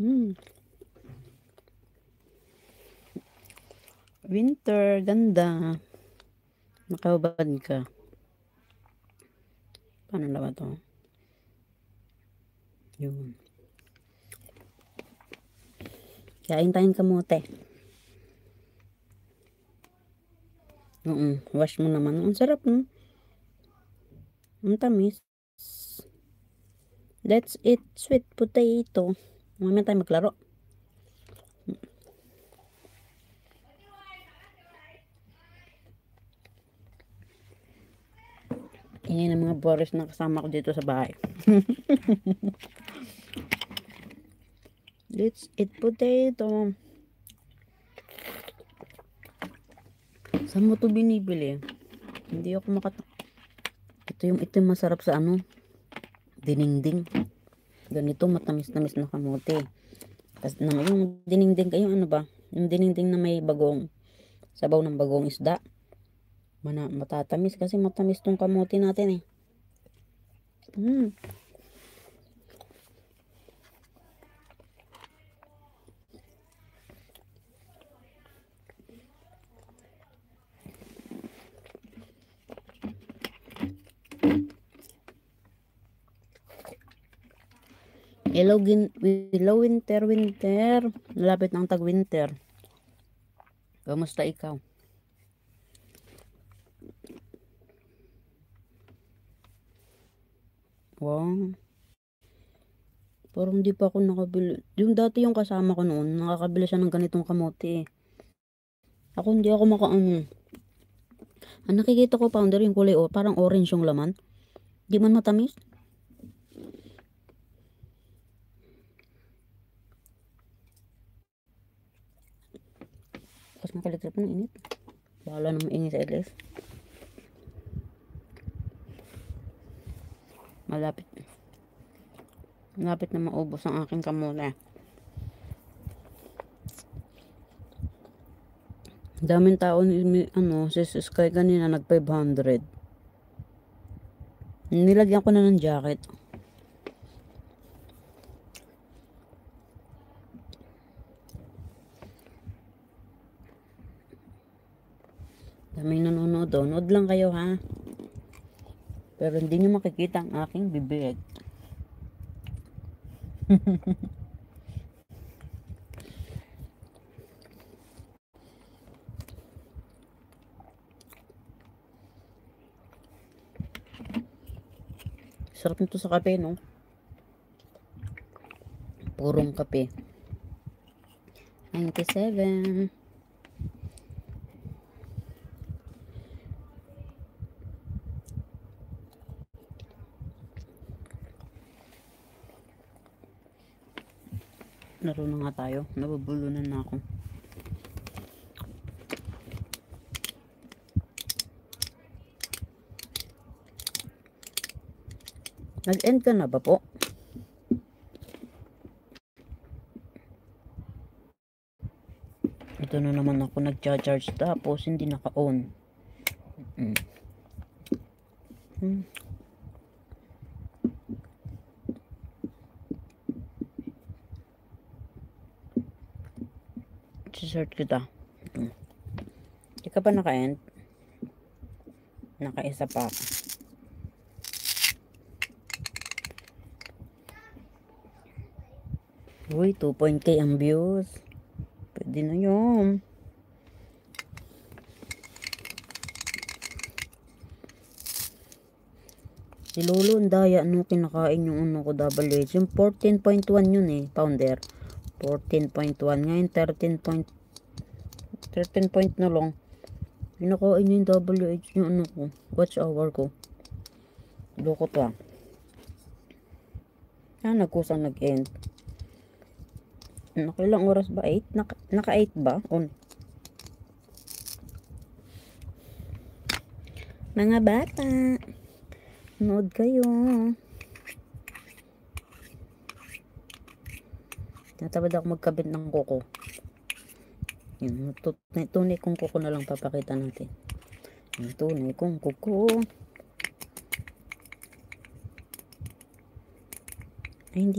Hmm. Winter, ganda. Nakahubad ka. Paano na ba to? Yun. Kain tayong kamote. Wash mo naman. Ang sarap, no? Ang tamis. Let's eat sweet potato. Mamaya tayo maglaro. Ingay ng mga boris na kasama ko dito sa bahay. Let's eat potato. Saan mo to binibili? Hindi ako Ito yung masarap sa ano? Dinengdeng. Ganito matamis-tamis na kamote. Tapos yung dinengdeng kayo ano ba? Yung dinengdeng na may bagong sabaw ng bagong isda. Matatamis kasi matamis tong kamote natin eh. Hello winter. Malapit ng tag-winter. Kamusta ikaw? Wow. Parang hindi pa ako nakabili. Yung dati yung kasama ko noon, nakakabili siya ng ganitong kamote. Ako hindi ako makaano. Ang nakikita ko founder yung kulay parang orange yung laman. Di man matamis. Tapos nakalitrip ng init. Bahala na mainit sa LS. Malapit na maubos ang aking kamote. Daming tao si Sky kanina nag 500. Nilagyan ko na ng jacket. Daming nanonood. Nood lang kayo ha. Pero hindi nyo makikita ang aking bibig. Sarap nito sa kape, no? Purong kape. 97. Laro na nga tayo. Nabubulunan na ako. Nag-end ka na ba po? Ito na naman ako nag-charge tapos hindi naka-on. Sisort kita. Hindi ka pa naka-end? Naka-isa pa ako. Uy, 2.k ang views. Pwede na yun. Si Lolo, ang daya, kinakain yung ko double H. Yung 14.1 yun eh, pounder. 14.1. Ngayon, 13 point na lang. Pinakain yung double H yung ko. Watch hour ko. Loko to ah. Nagkusang nag-end. Nakailang oras ba? 8? Naka 8 ba? On. Mga bata, nood kayo. Natabad ako magkabit ng kuko. Yung tunay kong kuko na lang papakita natin. Yung tunay kong kuko. Ay, hindi